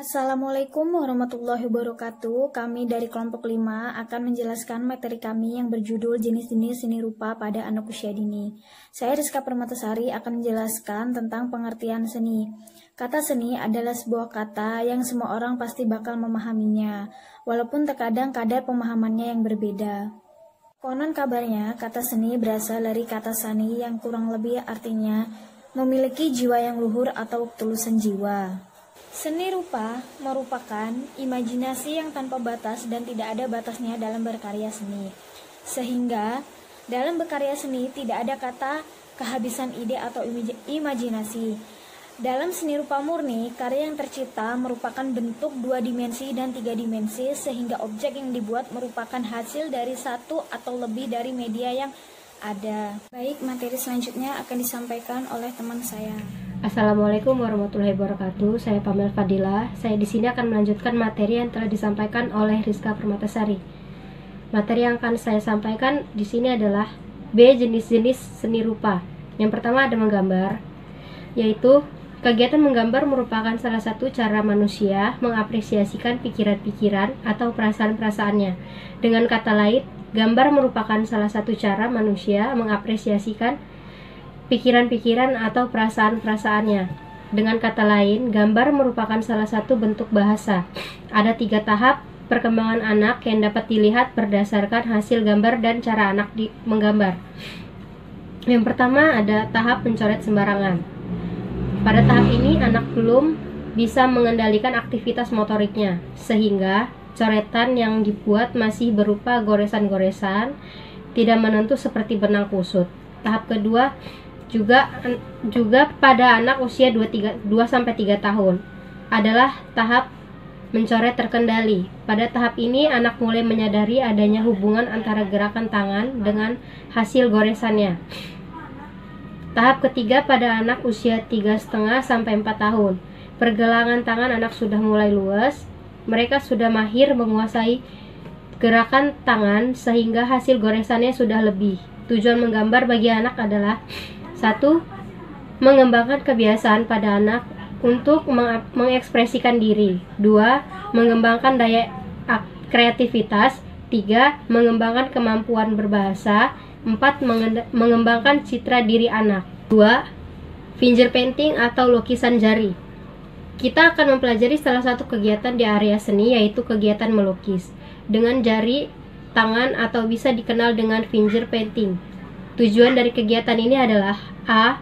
Assalamualaikum warahmatullahi wabarakatuh. Kami dari kelompok 5 akan menjelaskan materi kami yang berjudul jenis-jenis seni rupa pada anak usia dini. Saya Rizka Permatasari akan menjelaskan tentang pengertian seni. Kata seni adalah sebuah kata yang semua orang pasti bakal memahaminya, walaupun terkadang kadar pemahamannya yang berbeda. Konon kabarnya, kata seni berasal dari kata sani yang kurang lebih artinya memiliki jiwa yang luhur atau ketulusan jiwa. Seni rupa merupakan imajinasi yang tanpa batas dan tidak ada batasnya dalam berkarya seni. Sehingga dalam berkarya seni tidak ada kata kehabisan ide atau imajinasi. Dalam seni rupa murni, karya yang tercipta merupakan bentuk 2 dimensi dan 3 dimensi sehingga objek yang dibuat merupakan hasil dari satu atau lebih dari media yang ada. Baik, materi selanjutnya akan disampaikan oleh teman saya. Assalamualaikum warahmatullahi wabarakatuh. Saya Pamel Fadilah. Saya di sini akan melanjutkan materi yang telah disampaikan oleh Rizka Permatasari. Materi yang akan saya sampaikan di sini adalah B. Jenis-jenis seni rupa. Yang pertama ada menggambar, yaitu kegiatan menggambar merupakan salah satu cara manusia mengapresiasikan pikiran-pikiran atau perasaan-perasaannya. Dengan kata lain, gambar merupakan salah satu cara manusia mengapresiasikan pikiran-pikiran atau perasaan-perasaannya. Dengan kata lain, gambar merupakan salah satu bentuk bahasa. Ada 3 tahap perkembangan anak yang dapat dilihat berdasarkan hasil gambar dan cara anak menggambar. Yang pertama ada tahap mencoret sembarangan. Pada tahap ini anak belum bisa mengendalikan aktivitas motoriknya, sehingga coretan yang dibuat masih berupa goresan-goresan, tidak menentu seperti benang kusut. Tahap kedua juga pada anak usia 2-3 tahun adalah tahap mencoret terkendali. Pada tahap ini anak mulai menyadari adanya hubungan antara gerakan tangan dengan hasil goresannya. Tahap ketiga pada anak usia 3,5 sampai 4 tahun. Pergelangan tangan anak sudah mulai luas. Mereka sudah mahir menguasai gerakan tangan sehingga hasil goresannya sudah lebih. Tujuan menggambar bagi anak adalah 1. Mengembangkan kebiasaan pada anak untuk mengekspresikan diri. 2. Mengembangkan daya kreativitas. 3. Mengembangkan kemampuan berbahasa. 4. Mengembangkan citra diri anak. 2. Finger painting atau lukisan jari. Kita akan mempelajari salah satu kegiatan di area seni, yaitu kegiatan melukis dengan jari tangan atau bisa dikenal dengan finger painting. Tujuan dari kegiatan ini adalah A.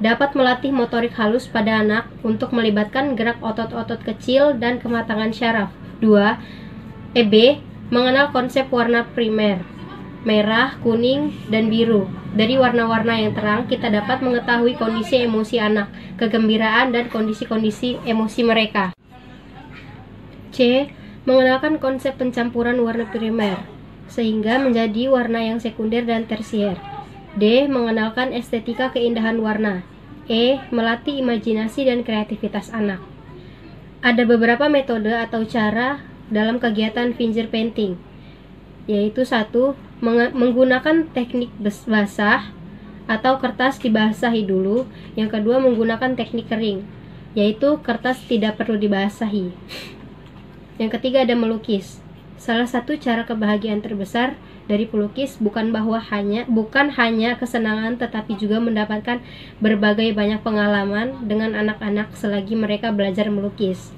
Dapat melatih motorik halus pada anak untuk melibatkan gerak otot-otot kecil dan kematangan syaraf. 2. B. Mengenal konsep warna primer, merah, kuning, dan biru. Dari warna-warna yang terang, kita dapat mengetahui kondisi emosi anak, kegembiraan, dan kondisi-kondisi emosi mereka. C. Mengenalkan konsep pencampuran warna primer, sehingga menjadi warna yang sekunder dan tersier. D. Mengenalkan estetika keindahan warna. E. Melatih imajinasi dan kreativitas anak. Ada beberapa metode atau cara dalam kegiatan finger painting, yaitu 1. Menggunakan teknik basah atau kertas dibasahi dulu. Yang kedua, menggunakan teknik kering, yaitu kertas tidak perlu dibasahi. Yang ketiga ada melukis. Salah satu cara kebahagiaan terbesar dari pelukis bukan hanya kesenangan, tetapi juga mendapatkan berbagai banyak pengalaman dengan anak-anak selagi mereka belajar melukis.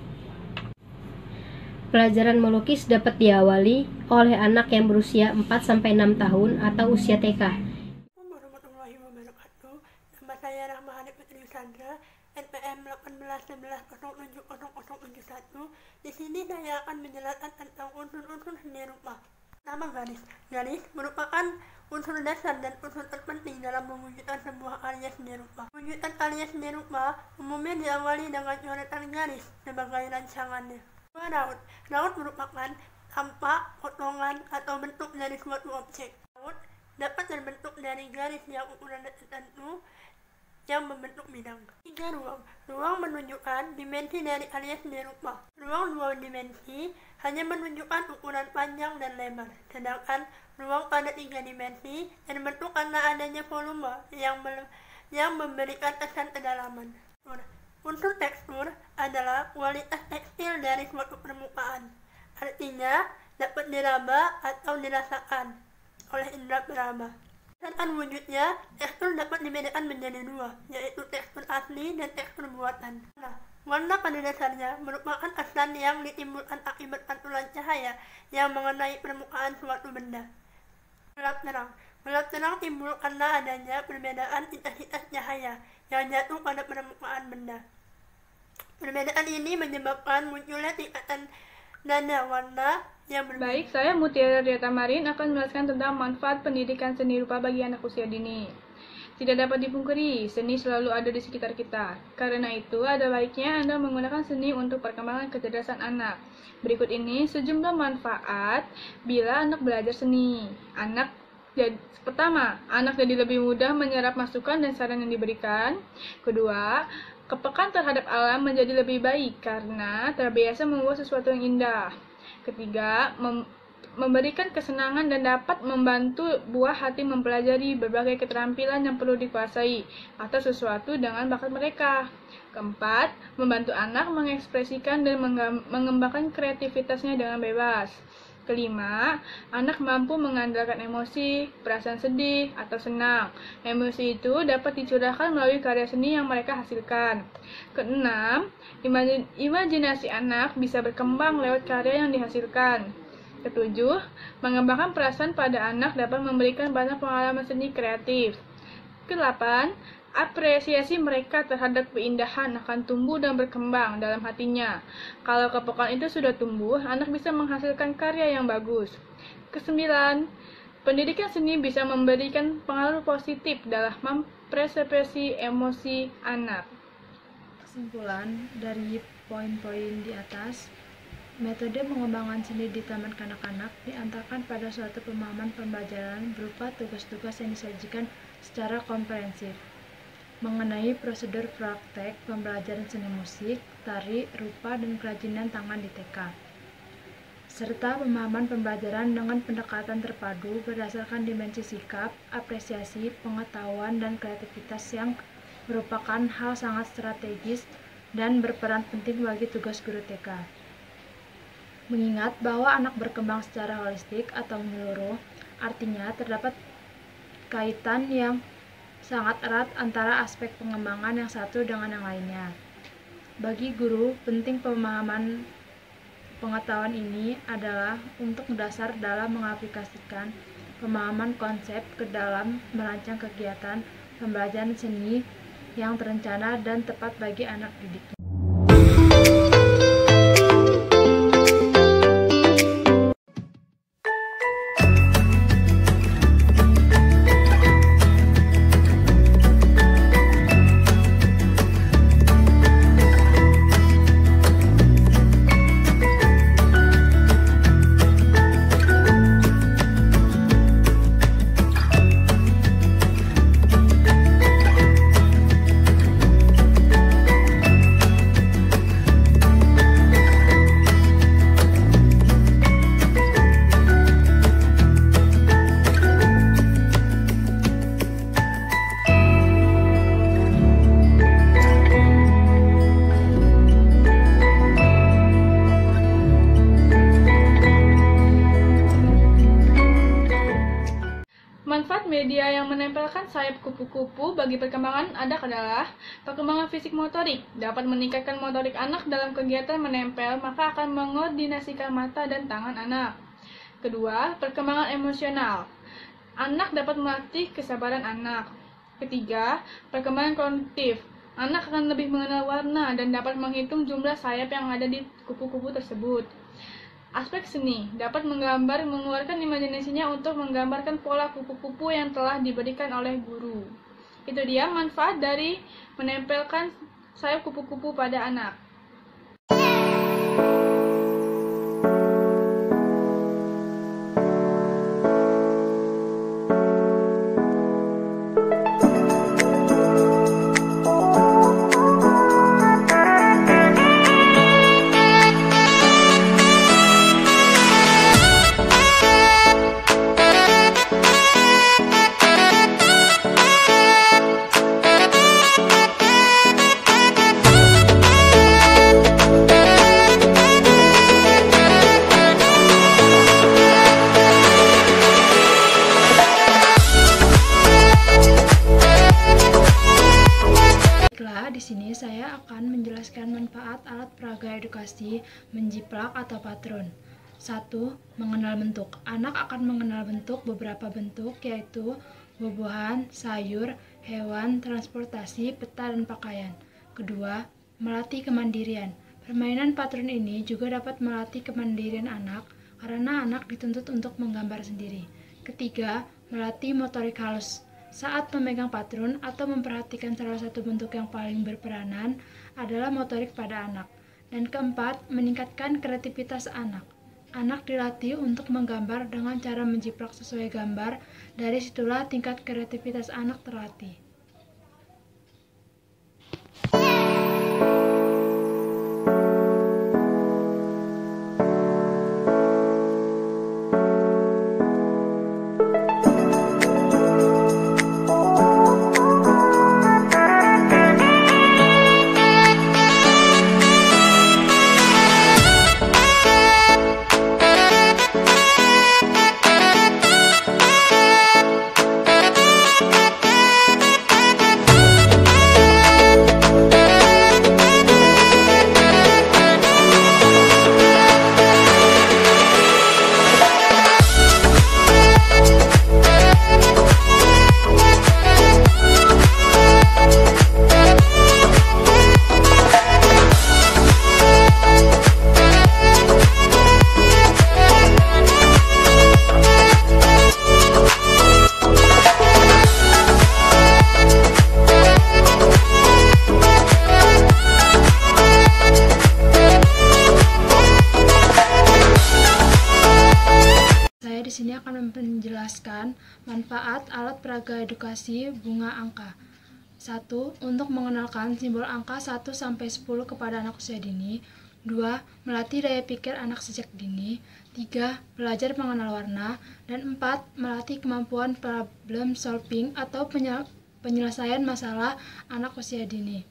Pelajaran melukis dapat diawali oleh anak yang berusia 4-6 tahun atau usia TK. Assalamualaikum warahmatullahi wabarakatuh. Nama saya Rahmahani Putri Sandra, NPM 1811070071. Di sini saya akan menjelaskan tentang unsur-unsur seni rupa. Pertama, garis. Garis merupakan unsur dasar dan unsur terpenting dalam mewujudkan sebuah karya seni rupa. Mewujudkan karya seni rupa umumnya diawali dengan coretan garis sebagai rancangannya. Raut. Raut merupakan tampak, potongan, atau bentuk dari suatu objek. Raut dapat terbentuk dari garis yang ukuran tertentu yang membentuk bidang. 3. Ruang. Ruang menunjukkan dimensi dari karya seni rupa. Ruang 2 dimensi hanya menunjukkan ukuran panjang dan lebar, sedangkan ruang pada 3 dimensi terbentuk karena adanya volume yang memberikan kesan kedalaman. Unsur tekstur adalah kualitas tekstil dari suatu permukaan. Artinya, dapat diraba atau dirasakan oleh indera peraba. Sedangkan wujudnya, tekstur dapat dibedakan menjadi dua, yaitu tekstur asli dan tekstur buatan. Nah, warna pada dasarnya merupakan kesan yang ditimbulkan akibat pantulan cahaya yang mengenai permukaan suatu benda. Gelap terang. Gelap terang timbul karena adanya perbedaan intensitas cahaya yang jatuh pada permukaan benda. Perbedaan ini menyebabkan munculnya tingkatan nada warna yang berbeda. Baik, saya Mutiara Diata Marin akan menjelaskan tentang manfaat pendidikan seni rupa bagi anak usia dini. Tidak dapat dipungkiri, seni selalu ada di sekitar kita. Karena itu, ada baiknya Anda menggunakan seni untuk perkembangan kecerdasan anak. Berikut ini sejumlah manfaat bila anak belajar seni. Pertama, anak jadi lebih mudah menyerap masukan dan saran yang diberikan. Kedua, kepekaan terhadap alam menjadi lebih baik karena terbiasa membuat sesuatu yang indah. Ketiga, memberikan kesenangan dan dapat membantu buah hati mempelajari berbagai keterampilan yang perlu dikuasai atau sesuatu dengan bakat mereka. Keempat, membantu anak mengekspresikan dan mengembangkan kreativitasnya dengan bebas. Kelima, anak mampu mengandalkan emosi, perasaan sedih, atau senang. Emosi itu dapat dicurahkan melalui karya seni yang mereka hasilkan. Keenam, imajinasi anak bisa berkembang lewat karya yang dihasilkan. Ketujuh, mengembangkan perasaan pada anak dapat memberikan banyak pengalaman seni kreatif. Kedelapan, apresiasi mereka terhadap keindahan akan tumbuh dan berkembang dalam hatinya. Kalau kepekaan itu sudah tumbuh, anak bisa menghasilkan karya yang bagus. Kesembilan, pendidikan seni bisa memberikan pengaruh positif dalam mempersepsi emosi anak. Kesimpulan dari poin-poin di atas, metode pengembangan seni di taman kanak-kanak diantarkan pada suatu pemahaman pembelajaran berupa tugas-tugas yang disajikan secara komprehensif mengenai prosedur praktek pembelajaran seni musik, tari, rupa, dan kerajinan tangan di TK, serta pemahaman pembelajaran dengan pendekatan terpadu berdasarkan dimensi sikap, apresiasi, pengetahuan, dan kreativitas yang merupakan hal sangat strategis dan berperan penting bagi tugas guru TK. Mengingat bahwa anak berkembang secara holistik atau menyeluruh, artinya terdapat kaitan yang sangat erat antara aspek pengembangan yang satu dengan yang lainnya. Bagi guru, penting pemahaman pengetahuan ini adalah untuk dasar dalam mengaplikasikan pemahaman konsep ke dalam merancang kegiatan pembelajaran seni yang terencana dan tepat bagi anak didiknya. Manfaat media yang menempelkan sayap kupu-kupu bagi perkembangan anak adalah perkembangan fisik motorik. Dapat meningkatkan motorik anak dalam kegiatan menempel, maka akan mengordinasikan mata dan tangan anak. Kedua, perkembangan emosional. Anak dapat melatih kesabaran anak. Ketiga, perkembangan kognitif. Anak akan lebih mengenal warna dan dapat menghitung jumlah sayap yang ada di kupu-kupu tersebut. Aspek seni dapat mengeluarkan imajinasinya untuk menggambarkan pola kupu-kupu yang telah diberikan oleh guru. Itu dia manfaat dari menempelkan sayap kupu-kupu pada anak. di sini saya akan menjelaskan manfaat alat peraga edukasi menjiplak atau patron. 1. Mengenal bentuk. Anak akan mengenal bentuk beberapa bentuk, yaitu buah-buahan, sayur, hewan, transportasi, peta, dan pakaian. Kedua, melatih kemandirian. Permainan patron ini juga dapat melatih kemandirian anak, karena anak dituntut untuk menggambar sendiri. Ketiga, melatih motorik halus. Saat memegang patron atau memperhatikan salah satu bentuk yang paling berperanan adalah motorik pada anak. Dan keempat, meningkatkan kreativitas anak. Anak dilatih untuk menggambar dengan cara menjiplak sesuai gambar, dari situlah tingkat kreativitas anak terlatih. Di sini akan menjelaskan manfaat alat peraga edukasi bunga angka. 1. Untuk mengenalkan simbol angka 1 sampai 10 kepada anak usia dini. 2. Melatih daya pikir anak sejak dini. 3. Belajar mengenal warna. Dan 4. Melatih kemampuan problem solving atau penyelesaian masalah anak usia dini.